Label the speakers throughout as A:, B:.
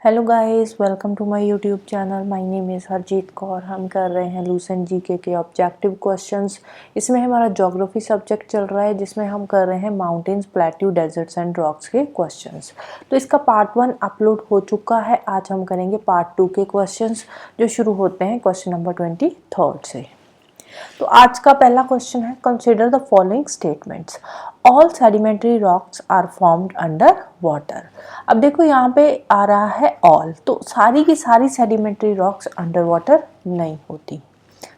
A: Hello guys, welcome to my YouTube channel. My name is Harjeet Kaur. हम कर रहे हैं लूसेंट जीके के ऑब्जेक्टिव क्वेश्चंस। इसमें हमारा ज्योग्राफी सब्जेक्ट चल रहा है, जिसमें हम कर रहे हैं mountains, plateau, deserts and rocks के क्वेश्चंस। तो इसका पार्ट 1 अपलोड हो चुका है। आज हम करेंगे पार्ट 2 के क्वेश्चंस, जो शुरू होते हैं क्वेश्चन नंबर 23 से। तो आज का पहला क्वेश्चन है, consider the following statements. All sedimentary rocks are formed under water. अब देखो यहाँ पे आ रहा है ऑल, तो सारी की सारी सेडिमेंट्री रॉक्स अंडर वाटर नहीं होती,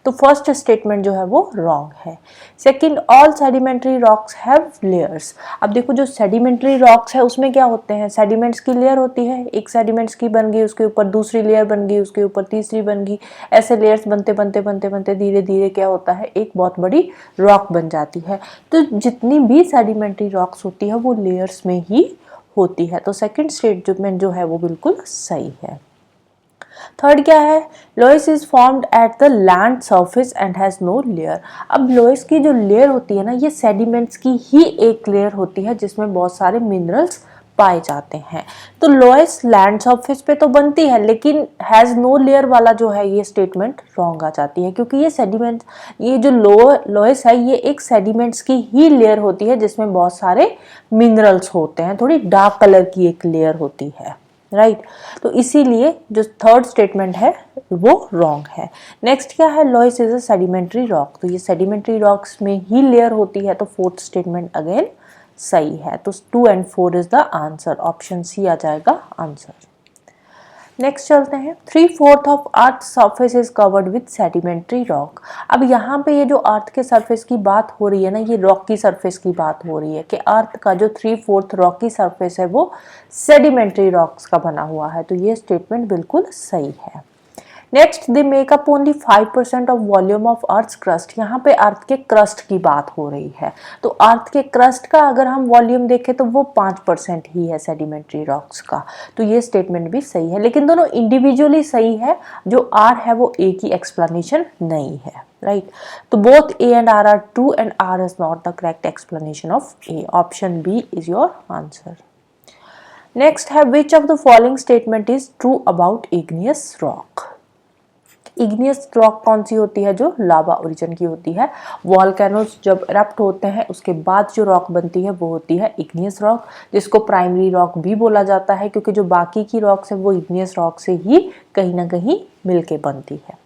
A: तो फर्स्ट स्टेटमेंट जो है वो रॉन्ग है। Second, all sedimentary rocks have layers. अब देखो जो सेडिमेंट्री रॉक्स है उसमें क्या होते हैं, सेडिमेंट्स की लेयर होती है। एक सेडिमेंट्स की बन गई, उसके ऊपर दूसरी लेयर बन गई, उसके ऊपर तीसरी बन गई, ऐसे लेयर्स बनते बनते बनते बनते धीरे धीरे क्या होता है, एक बहुत बड़ी रॉक बन जाती है। तो जितनी भी सेडिमेंट्री रॉक्स होती है वो लेयर्स में ही होती है। तो सेकंड स्टेटमेंट जो है वो बिल्कुल सही है। थर्ड क्या है, loess is formed at the land surface and has no layer. अब लोइस की जो लेयर होती है ना, ये सेडिमेंट्स की ही एक लेयर होती है जिसमें बहुत सारे मिनरल्स पाए जाते हैं। तो लोइस लैंड सरफेस पे तो बनती है, लेकिन हैज नो लेयर वाला जो है ये स्टेटमेंट रॉन्ग आ जाती है, क्योंकि ये सेडिमेंट, ये जो लोइस है ये एक सेडिमेंट्स की ही लेयर होती है जिसमें बहुत सारे मिनरल्स होते हैं, थोड़ी डार्क कलर की एक लेयर होती है, राइट। तो इसीलिए जो थर्ड स्टेटमेंट है वो रॉन्ग है। नेक्स्ट क्या है, loess is a sedimentary rock. तो ये सेडिमेंट्री रॉक्स में ही लेयर होती है, तो फोर्थ स्टेटमेंट अगेन सही है। तो 2 and 4 is the answer, option C आ जाएगा आंसर। नेक्स्ट चलते हैं, 3/4 of earth surface is covered with sedimentary rock. अब यहाँ पे ये जो अर्थ के सरफेस की बात हो रही है ना, ये रॉक की सरफेस की बात हो रही है कि अर्थ का जो 3/4 रॉक की सरफेस है वो सेडिमेंट्री रॉक्स का बना हुआ है। तो ये स्टेटमेंट बिल्कुल सही है। Next, they make up only 5% of volume of earth crust. यहाँ पे अर्थ के क्रस्ट की बात हो रही है, तो अर्थ के क्रस्ट का अगर हम वॉल्यूम देखें तो वो 5% ही है सेडिमेंट्री रॉक्स का। तो ये स्टेटमेंट भी सही है, लेकिन दोनों इंडिविजुअली सही है। जो आर है वो ए की एक्सप्लेनेशन नहीं है, राइट। तो both A and R true and R is not the correct explanation of A. Option B is your answer. Next है, which of the following statement is true about igneous rock. Igneous rock कौन सी होती है, जो लावा origin की होती है। Volcanoes जब इरप्ट होते हैं उसके बाद जो रॉक बनती है वो होती है इग्नियस रॉक, जिसको प्राइमरी रॉक भी बोला जाता है, क्योंकि जो बाकी की रॉक्स है वो इग्नियस रॉक से ही कहीं ना कहीं मिलके बनती है।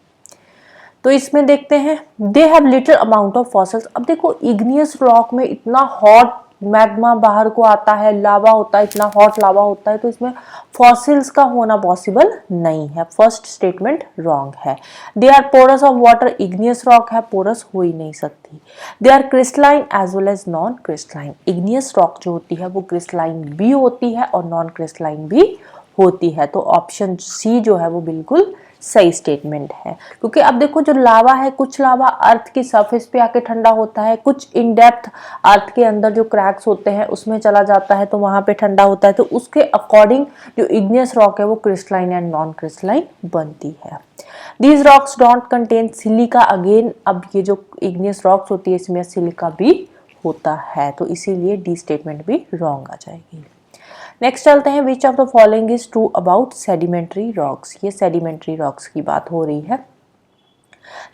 A: तो इसमें देखते हैं, they have little amount of fossils. अब देखो इग्नियस रॉक में इतना हॉट मैग्मा बाहर को आता है, लावा होता है, इतना हॉट लावा होता है, तो इसमें फॉसिल्स का होना पॉसिबल नहीं है। फर्स्ट स्टेटमेंट रॉन्ग है। They are porous of water, igneous rock है, पोरस हो ही नहीं सकती। They are crystalline as well as non crystalline. Igneous rock जो होती है वो क्रिस्टलाइन भी होती है और नॉन क्रिस्टलाइन भी होती है। तो ऑप्शन सी जो है वो बिल्कुल सही स्टेटमेंट है, क्योंकि अब देखो जो लावा है, कुछ लावा अर्थ की सरफेस पे आके ठंडा होता है, कुछ इन डेप्थ अर्थ के अंदर जो क्रैक्स होते हैं उसमें चला जाता है तो वहां पे ठंडा होता है। तो उसके अकॉर्डिंग जो इग्नियस रॉक है वो क्रिस्टलाइन एंड नॉन क्रिस्टलाइन बनती है। These rocks don't contain silica. Again अब ये जो इग्नियस रॉक्स होती है इसमें सिलिका भी होता है, तो इसीलिए डी स्टेटमेंट भी रॉन्ग आ जाएगी। नेक्स्ट चलते हैं, which of the following is true about sedimentary rocks. ये सेडिमेंट्री रॉक्स की बात हो रही है।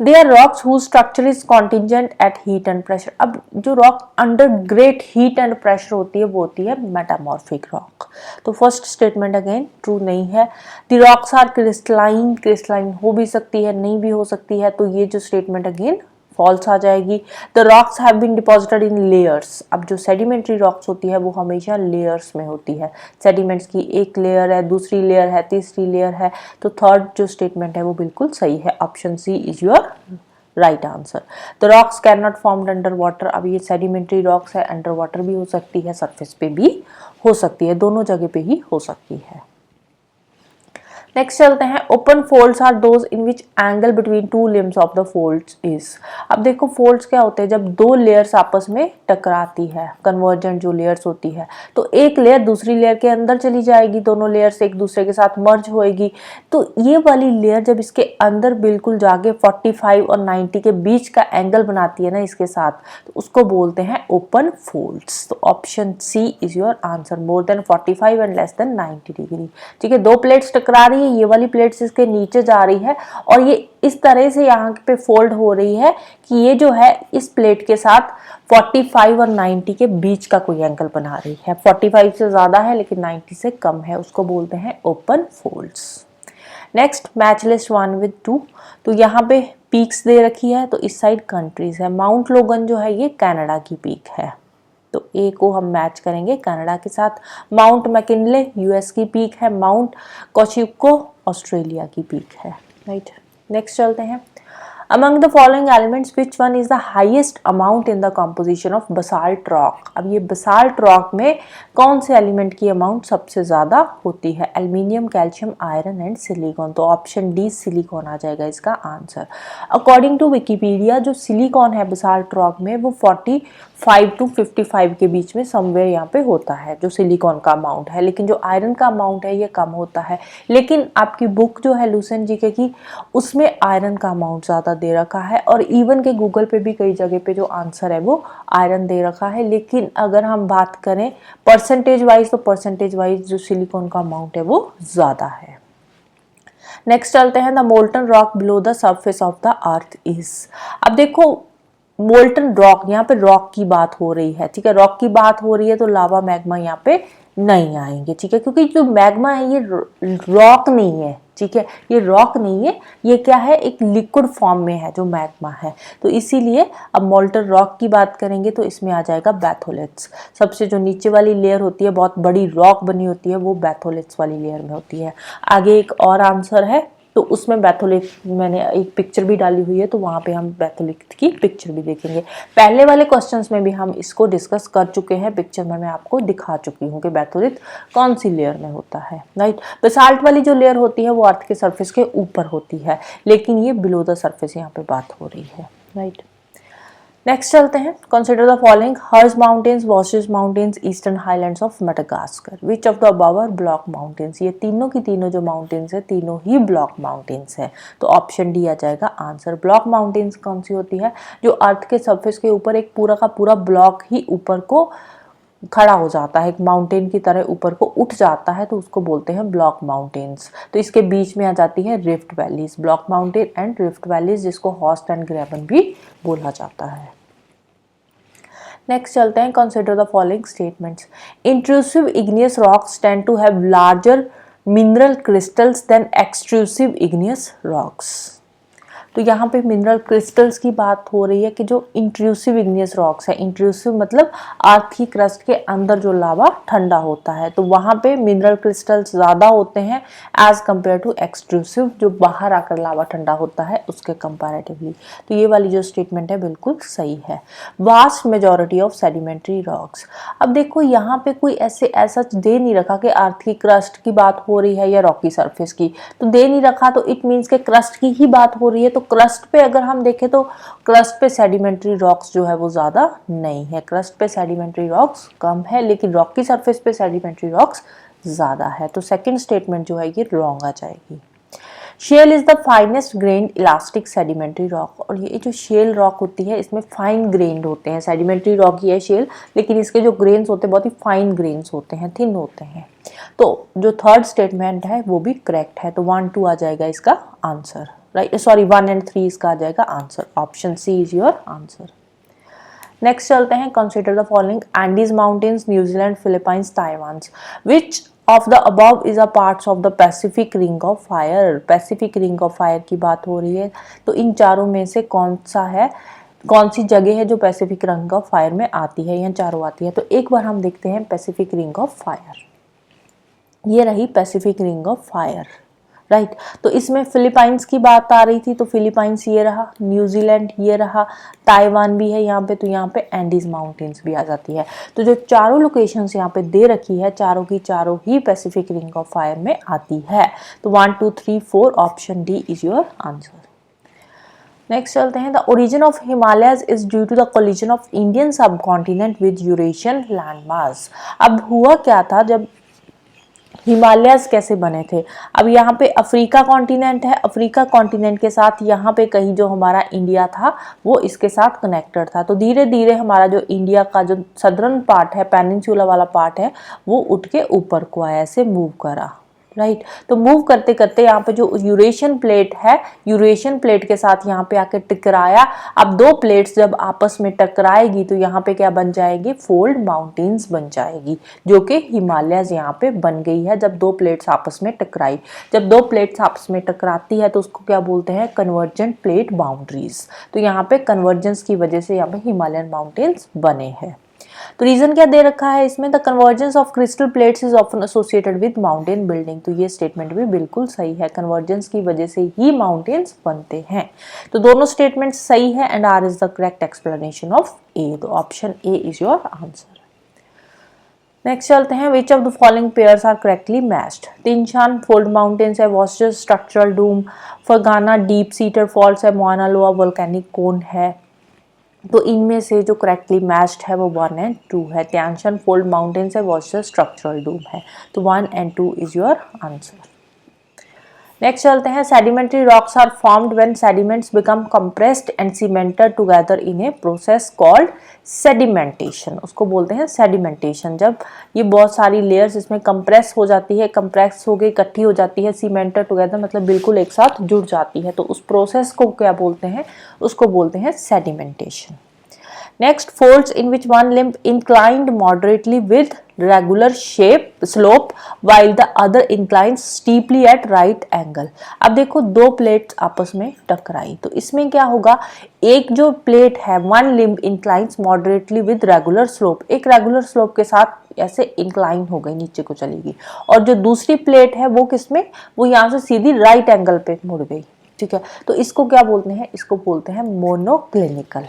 A: They are rocks whose structure is contingent at heat and pressure. अब जो rock under great heat and pressure होती है वो होती है मेटामॉर्फिक रॉक। तो फर्स्ट स्टेटमेंट अगेन ट्रू नहीं है। The rocks are crystalline, crystalline हो भी सकती है, नहीं भी हो सकती है, तो ये जो स्टेटमेंट अगेन फॉल्स आ जाएगी। The rocks have been deposited in layers. अब जो सेडिमेंट्री रॉक्स होती है वो हमेशा लेयर्स में होती है। सेडिमेंट्स की एक लेयर है, दूसरी लेयर है, तीसरी लेयर है, तो थर्ड जो स्टेटमेंट है वो बिल्कुल सही है। Option C is your right answer. The rocks can not formed under water. अब ये सेडिमेंट्री रॉक्स है, अंडर वाटर भी हो सकती है, सरफेस पे भी हो सकती है, दोनों जगह पे ही हो सकती है। नेक्स्ट चलते हैं, open folds are those in which angle between two limbs of the folds is. अब देखो फोल्ड्स क्या होते हैं, जब दो लेयर्स आपस में टकराती है, कन्वर्जेंट जो लेयर्स होती है, तो एक लेयर दूसरी लेयर के अंदर चली जाएगी, दोनों लेयर्स एक दूसरे के साथ मर्ज होएगी, तो ये वाली लेयर जब इसके अंदर बिल्कुल जाके 45 और 90 के बीच का एंगल बनाती है ना इसके साथ, तो उसको बोलते हैं ओपन फोल्ड्स। तो option C is your answer, more than 45 and less than 90 degree. ठीक है, दो प्लेट्स टकरा रही है, ये वाली प्लेट्स इसके नीचे जा रही है और ये इस तरह से यहाँ पे फोल्ड हो रही है कि ये जो है इस प्लेट के साथ 45 और 90 के बीच का कोई एंगल बना रही है। 45 से ज्यादा है लेकिन 90 से कम है, उसको बोलते हैं open folds. Next, match list 1 with 2। तो यहाँ पे पीक्स दे रखी है, तो इस साइड कंट्रीज है। माउंट लोगन जो है ये कनाडा की पीक है, तो ए को हम मैच करेंगे कनाडा के साथ। माउंट मैकिनले यूएस की पीक है, माउंट कोशिको ऑस्ट्रेलिया की पीक है, राइट। नेक्स्ट चलते हैं, among the following elements which one is the highest amount in the composition of basalt rock. अब ये बसाल्ट रॉक में कौन से एलिमेंट की अमाउंट सबसे ज्यादा होती है? Aluminium, calcium, iron and silicon. तो ऑप्शन डी सिलिकॉन आ जाएगा इसका आंसर। अकॉर्डिंग टू विकिपीडिया जो सिलिकॉन है बसाल्ट रॉक में वो 45 to 55 के बीच में समवेयर यहाँ पे होता है जो सिलिकॉन का अमाउंट है, लेकिन जो आयरन का अमाउंट है ये कम होता है। लेकिन आपकी बुक जो है लूसेंट जीके की उसमें आयरन का अमाउंट ज़्यादा दे रखा है, और इवन के गूगल पे भी कई जगह पे जो आंसर है वो आयरन दे रखा है। लेकिन अगर हम बात करें परसेंटेज वाइज, तो परसेंटेज वाइज जो सिलिकॉन का अमाउंट है वो ज़्यादा है। नेक्स्ट चलते हैं, the molten rock below the surface of the earth is. अब देखो मोल्टन रॉक, यहाँ पे रॉक की बात हो रही है, ठीक है, रॉक की बात हो रही है तो लावा मैग्मा यहाँ पे नहीं आएंगे, ठीक है, क्योंकि जो मैग्मा है ये रॉक नहीं है, ठीक है, ये रॉक नहीं है, ये क्या है, एक लिक्विड फॉर्म में है जो मैग्मा है। तो इसीलिए अब मोल्टन रॉक की बात करेंगे तो इसमें आ जाएगा बैथोलिट्स। सबसे जो नीचे वाली लेयर होती है, बहुत बड़ी रॉक बनी होती है, वो बैथोलिट्स वाली लेयर में होती है। आगे एक और आंसर है, तो उसमें बैथोलिट मैंने एक पिक्चर भी डाली हुई है, तो वहाँ पे हम बैथोलिट की पिक्चर भी देखेंगे। पहले वाले क्वेश्चंस में भी हम इसको डिस्कस कर चुके हैं, पिक्चर में मैं आपको दिखा चुकी हूँ कि बैथोलिट कौन सी लेयर में होता है, राइट। बेसाल्ट वाली जो लेयर होती है वो अर्थ के सरफेस के ऊपर होती है, लेकिन ये बिलो द सरफेस यहाँ पे बात हो रही है, राइट। नेक्स्ट चलते हैं, कंसिडर द फॉलोइंग, हर्ज mountains, washes mountains, eastern highlands of Madagascar, which of the above R block mountains. ये तीनों की तीनों जो माउंटेन्स है तीनों ही ब्लॉक माउंटेन्स है, तो ऑप्शन डी आ जाएगा आंसर। ब्लॉक माउंटेन्स कौन सी होती है? जो अर्थ के सरफेस के ऊपर एक पूरा का पूरा ब्लॉक ही ऊपर को खड़ा हो जाता है, एक माउंटेन की तरह ऊपर को उठ जाता है, तो उसको बोलते हैं ब्लॉक माउंटेन्स। तो इसके बीच में आ जाती है rift valleys, block mountain and rift valleys, जिसको हॉस्ट एंड ग्रेबन भी बोला जाता है। नेक्स्ट चलते हैं, consider the following statements, intrusive igneous rocks tend to have larger mineral crystals than extrusive igneous rocks. तो यहाँ पे मिनरल क्रिस्टल्स की बात हो रही है कि जो इंट्रूसिव इग्नियस रॉक्स है, इंट्रूसिव मतलब अर्थ की क्रस्ट के अंदर जो लावा ठंडा होता है, तो वहाँ पे मिनरल क्रिस्टल्स ज़्यादा होते हैं एज कम्पेयर टू एक्सट्रूसिव जो बाहर आकर लावा ठंडा होता है उसके कंपैरेटिवली। तो ये वाली जो स्टेटमेंट है बिल्कुल सही है। Vast majority of sedimentary rocks, अब देखो यहाँ पे कोई ऐसा दे नहीं रखा कि अर्थ की क्रस्ट की बात हो रही है या रॉकी सरफेस की, तो दे नहीं रखा, तो इट मीन्स के क्रस्ट की ही बात हो रही है। तो क्रस्ट पे अगर हम देखें तो क्रस्ट पे सेडिमेंट्री रॉक्स जो है वो ज्यादा नहीं है, क्रस्ट पे सेडिमेंट्री रॉक्स कम है, लेकिन रॉक की सरफेस पे सेडिमेंट्री रॉक्स ज्यादा है। तो सेकंड स्टेटमेंट जो है ये रॉन्ग आ जाएगी। Shale is the finest grained elastic sedimentary rock, और ये जो शेल रॉक होती है इसमें फाइन ग्रेन्ड होते हैं, सेडिमेंट्री रॉक ही है शेल, लेकिन इसके जो ग्रेन्स होते हैं बहुत ही फाइन ग्रेन्स होते हैं, थिन होते हैं। तो जो थर्ड स्टेटमेंट है वो भी करेक्ट है, तो 1, 2 आ जाएगा इसका आंसर, राइट, सॉरी 1 and 3 इसका आ जाएगा answer. Option C is your answer. Next चलते हैं, consider the following, Andes mountains, New Zealand, Philippines, Taiwan, which of the above is a parts of the Pacific ring of fire. Pacific ring of fire की बात हो रही है, तो इन चारों में से कौन सा है, कौन सी जगह है जो पैसिफिक रिंग ऑफ फायर में आती है, या चारों आती है। तो एक बार हम देखते हैं पैसिफिक रिंग ऑफ फायर, ये रही Pacific ring of fire, right. तो इसमें फिलीपाइंस की बात आ रही थी, तो फिलीपाइंस ये रहा, न्यूजीलैंड ये रहा, ताइवान भी है यहाँ पे, तो यहाँ पे एंडीज माउंटेन्स भी आ जाती है। तो जो चारों लोकेशंस यहाँ पे दे रखी है, चारों की चारों ही पैसिफिक रिंग ऑफ फायर में आती है। तो 1 2 3 4 option D is your answer. Next चलते हैं, the origin of Himalayas is due to the collision of Indian subcontinent with Eurasian landmass. अब हुआ क्या था, जब हिमालयस कैसे बने थे? अब यहाँ पे अफ्रीका कॉन्टिनेंट है, अफ्रीका कॉन्टिनेंट के साथ यहाँ पे कहीं जो हमारा इंडिया था वो इसके साथ कनेक्टेड था। तो धीरे धीरे हमारा जो इंडिया का जो सदर्न पार्ट है, पेनिनसुला वाला पार्ट है, वो उठ के ऊपर को आया, ऐसे मूव करा, राइट। तो मूव करते करते यहाँ पे जो यूरेशियन प्लेट है, यूरेशियन प्लेट के साथ यहाँ पे आके टकराया। अब दो प्लेट्स जब आपस में टकराएगी तो यहाँ पे क्या बन जाएगी? फोल्ड माउंटेन्स बन जाएगी, जो कि हिमालयस यहाँ पे बन गई है जब दो प्लेट्स आपस में टकराई। जब दो प्लेट्स आपस में टकराती है तो उसको क्या बोलते हैं? Convergent plate boundaries. तो यहाँ पे कन्वर्जेंस की वजह से यहाँ पे हिमालयन माउंटेन्स बने हैं। तो रीजन क्या दे रखा है इसमें? The convergence of crystal plates is often associated with mountain building. तो ये स्टेटमेंट भी बिल्कुल सही है, कन्वर्जेंस की वजह से ही माउंटेन्स बनते हैं। तो दोनों स्टेटमेंट सही है and R is the correct explanation of A. तो option A is your answer. Next चलते हैं, which of the following pairs are correctly matched? Tien Shan fold mountains है, वॉस्टर structural dome, Fergana deep seated faults है, Mauna लोआ volcanic कोन है। तो इनमें से जो करेक्टली मैच्ड है वो 1 एंड 2 है। त्यानशन फोल्ड माउंटेन्स है, वॉस्टर स्ट्रक्चरल डूम है। तो 1 and 2 is your answer. Next चलते हैं, sedimentary rocks are formed when sediments become compressed and cemented together in a process called sedimentation. उसको बोलते हैं सेडिमेंटेशन। जब ये बहुत सारी लेयर्स इसमें कंप्रेस हो जाती है, कंप्रेस हो गई, इकट्ठी हो जाती है, सीमेंटेड टुगेदर मतलब बिल्कुल एक साथ जुड़ जाती है, तो उस प्रोसेस को क्या बोलते हैं? उसको बोलते हैं sedimentation. Next, folds in which one limb inclined moderately with regular slope while the other inclines steeply at right angle। अब देखो दो प्लेट्स आपस में टकराई, तो इसमें क्या होगा? एक जो प्लेट है, one limb inclines moderately with regular slope, एक रेगुलर स्लोप के साथ ऐसे इंक्लाइन हो गई, नीचे को चलेगी। और जो दूसरी प्लेट है वो किसमें? वो यहाँ से सीधी राइट एंगल पे मुड़ गई, ठीक है। तो इसको क्या बोलते हैं? इसको बोलते हैं monoclinical.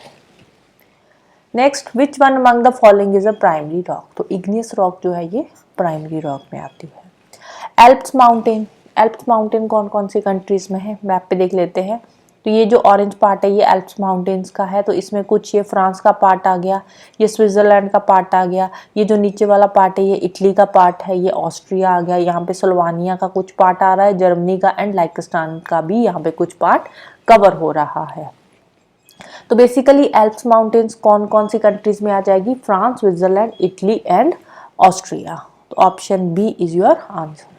A: Next, which one among the following is a primary rock? तो इग्नियस रॉक जो है ये प्राइमरी रॉक में आती है। एल्प्स माउंटेन, एल्प्स माउंटेन कौन कौन सी कंट्रीज में है? मैप पे देख लेते हैं। तो ये जो ऑरेंज पार्ट है ये एल्प्स माउंटेन्स का है, तो इसमें कुछ ये फ्रांस का पार्ट आ गया, ये स्विट्जरलैंड का पार्ट आ गया, ये जो नीचे वाला पार्ट है ये इटली का पार्ट है, ये ऑस्ट्रिया आ गया, यहाँ पे स्लोवानिया का कुछ पार्ट आ रहा है, जर्मनी का एंड लाइकस्टान का भी यहाँ पे कुछ पार्ट कवर हो रहा है। तो बेसिकली एल्प्स माउंटेन्स कौन कौन सी कंट्रीज में आ जाएगी? France, Switzerland, Italy and Austria. तो option B is your answer.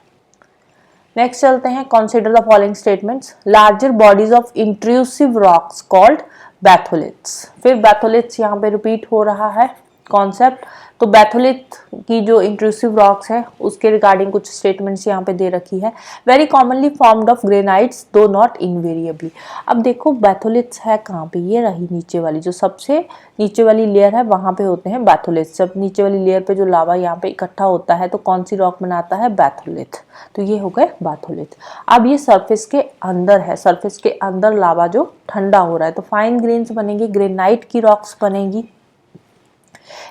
A: Next चलते हैं, consider the following statements. Larger bodies of intrusive rocks called batholiths. फिर बैथोलिथ्स यहाँ पे रिपीट हो रहा है कॉन्सेप्ट। तो बैथोलिथ की जो इंट्रूसिव रॉक्स है उसके रिगार्डिंग कुछ स्टेटमेंट्स यहाँ पे दे रखी है। Very commonly formed of granites दो नॉट इनवेरिएबली। अब देखो बैथोलिथ्स है कहाँ पे? ये रही नीचे वाली, जो सबसे नीचे वाली लेयर है वहाँ पे होते हैं बैथोलिथ्स। जब नीचे वाली लेयर पे जो लावा यहाँ पे इकट्ठा होता है तो कौन सी रॉक बनाता है? बैथोलिथ। तो ये हो गए बैथोलिथ। अब ये सरफेस के अंदर है, सरफेस के अंदर लावा जो ठंडा हो रहा है, तो फाइन ग्रेन्स बनेंगी, ग्रेनाइट की रॉक्स बनेंगी।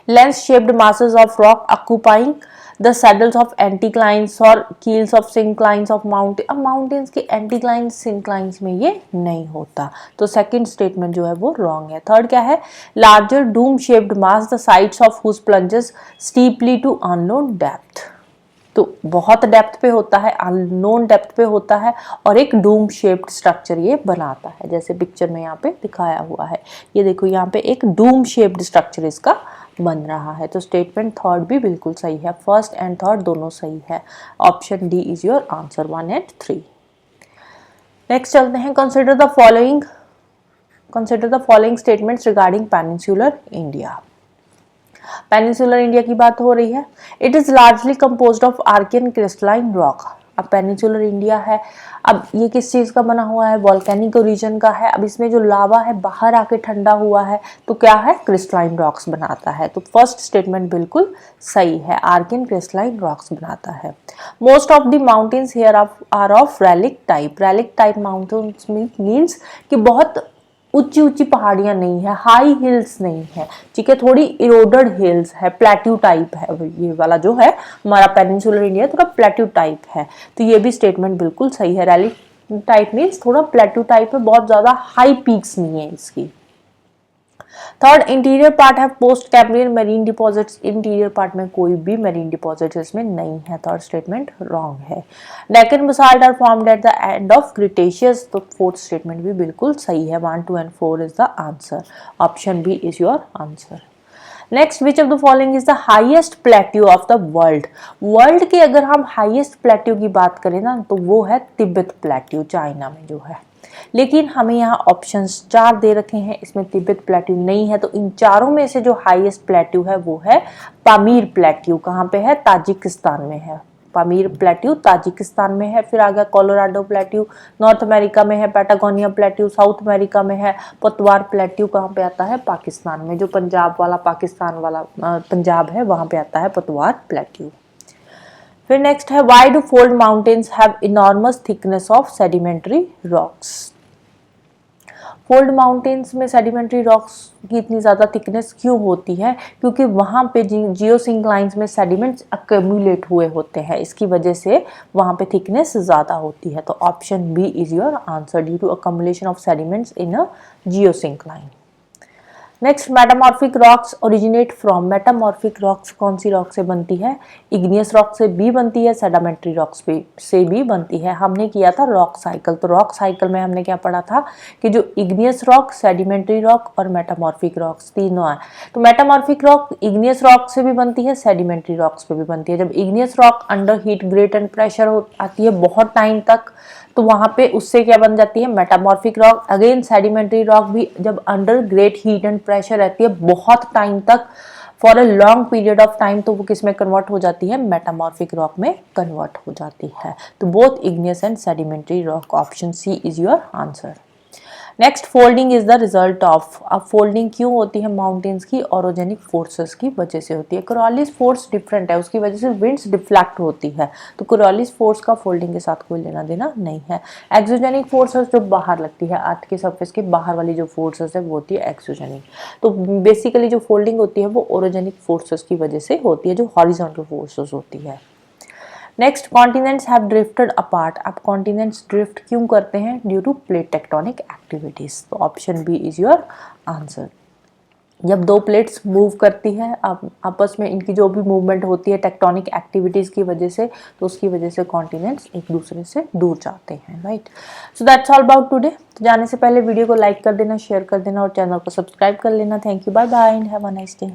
A: Lens shaped masses of rock occupying the saddles of anticlines or keels of synclines of mountain। अब mountains के anticlines synclines में ये नहीं होता, तो सेकंड स्टेटमेंट जो है वो रॉन्ग है। थर्ड क्या है? larger dome shaped mass the sides of whose plunges steeply to unknown depth। तो बहुत डेप्थ पे होता है, अननोन डेप्थ पे होता है, और एक डूम शेप्ड स्ट्रक्चर ये बनाता है, जैसे पिक्चर में यहाँ पे दिखाया हुआ है। ये देखो यहाँ पे एक डूम शेप्ड स्ट्रक्चर इसका बन रहा है। तो स्टेटमेंट थर्ड भी बिल्कुल सही है, फर्स्ट एंड थर्ड दोनों सही है। Option D is your answer, 1 and 3। Next चलते हैं, consider the following statements regarding peninsular India. Peninsular India की बात हो रही है। It is largely composed of Archaean crystalline rock. अब पेनिनसुलर इंडिया है, अब ये किस चीज़ का बना हुआ है, वॉल्केनिक ओरिजिन का है। अब इसमें जो लावा है बाहर आके ठंडा हुआ है तो क्या है, क्रिस्टलाइन रॉक्स बनाता है। तो फर्स्ट स्टेटमेंट बिल्कुल सही है, आर्किन क्रिस्टलाइन रॉक्स बनाता है। Most of the mountains here are of relic type. Relic type mountains means कि बहुत ऊंची ऊंची पहाड़ियां नहीं है, हाई हिल्स नहीं है, ठीक है, थोड़ी इरोडेड हिल्स है, प्लेट्यू टाइप है। ये वाला जो है हमारा पेनिनसुलर इंडिया थोड़ा प्लेट्यू टाइप है, तो ये भी स्टेटमेंट बिल्कुल सही है। रैली टाइप मीन्स थोड़ा प्लेट्यू टाइप है, बहुत ज्यादा हाई पीक्स नहीं है इसकी। थर्ड, इंटीरियर पार्ट है post Cambrian marine deposits. Interior part में कोई भी मेरीन डिपॉजिट्स इसमें नहीं है, थर्ड स्टेटमेंट रॉन्ग है। Deccan basalt are formed at the end of Cretaceous, तो फोर्थ स्टेटमेंट भी बिल्कुल सही है। 1, 2 and 4 is the answer, option B is your answer. Next, which of the following is the highest plateau of the world. World के अगर हम highest plateau की बात करें ना तो वो है तिब्बत प्लेट्यू, चाइना में जो है। लेकिन हमें यहाँ ऑप्शंस 4 दे रखे हैं, इसमें तिब्बत प्लेट्यू नहीं है, तो इन चारों में से जो हाईएस्ट प्लेट्यू है वो है पामीर प्लेट्यू। कहाँ पे है, ताजिकिस्तान में है। पामीर प्लेट्यू ताजिकिस्तान में है। फिर आ गया कोलोराडो प्लेट्यू, नॉर्थ अमेरिका में है। पैटागोनिया प्लेट्यू साउथ अमेरिका में है। पतवार प्लेट्यू कहाँ पे आता है, पाकिस्तान में, जो पंजाब वाला पाकिस्तान वाला पंजाब है वहाँ पे आता है पतवार प्लेट्यू। फिर नेक्स्ट है, why do fold mountains have enormous thickness of sedimentary rocks. Fold mountains में सेडिमेंट्री रॉक्स की इतनी ज़्यादा थिकनेस क्यों होती है, क्योंकि वहाँ पे जियोसिंक्लाइंस में सेडिमेंट्स अक्यूमुलेट हुए होते हैं, इसकी वजह से वहाँ पे थिकनेस ज़्यादा होती है। तो option B is your answer, due to accumulation of sediments in a geosyncline. Next, metamorphic rocks originate from. Metamorphic rocks कौन सी रॉक से बनती है, इग्नियस रॉक से भी बनती है, सेडिमेंट्री रॉक्स से भी बनती है। हमने किया था रॉक साइकिल, तो रॉक साइकिल में हमने क्या पढ़ा था कि जो इग्नियस रॉक, सेडिमेंट्री रॉक और मेटामॉर्फिक रॉक्स तीनों है। तो मेटामॉर्फिक रॉक इग्नियस रॉक से भी बनती है, सेडिमेंट्री रॉक्स पे भी बनती है। जब igneous rock under heat, great and pressure आती है बहुत टाइम तक, तो वहां पे उससे क्या बन जाती है, metamorphic rock. Again sedimentary rock भी जब under great heat and pressure रहती है बहुत टाइम तक, for a long period of time, तो वो किस में कन्वर्ट हो जाती है, मेटामॉर्फिक रॉक में कन्वर्ट हो जाती है। तो both igneous and sedimentary rock, option C is your answer. Next, folding is the result of. अब फोल्डिंग क्यों होती है माउंटेन्स की, ओरोजेनिक फोर्सेस की वजह से होती है। कोरियोलिस फोर्स डिफरेंट है, उसकी वजह से विंड्स डिफ्लेक्ट होती है, तो कोरियोलिस फोर्स का फोल्डिंग के साथ कोई लेना देना नहीं है। एक्सोजेनिक फोर्सेस जो बाहर लगती है, अर्थ के सरफेस के बाहर वाली जो फोर्सेस है वो होती है एक्सोजेनिक। तो बेसिकली जो फोल्डिंग होती है वो ओरोजेनिक फोर्सेस की वजह से होती है, जो हॉरिजॉन्टल फोर्सेस होती है। Next, continents have drifted apart. अब कॉन्टिनेंट्स ड्रिफ्ट क्यों करते हैं, due to plate tectonic activities. तो option B is your answer. जब दो प्लेट्स मूव करती है आपस में, इनकी जो भी मूवमेंट होती है टेक्टोनिक एक्टिविटीज की वजह से, तो उसकी वजह से कॉन्टिनेंट्स एक दूसरे से दूर जाते हैं, right. So that's all about today. तो जाने से पहले वीडियो को लाइक कर देना, शेयर कर देना और चैनल को सब्सक्राइब कर लेना। Thank you, bye bye and have a nice day.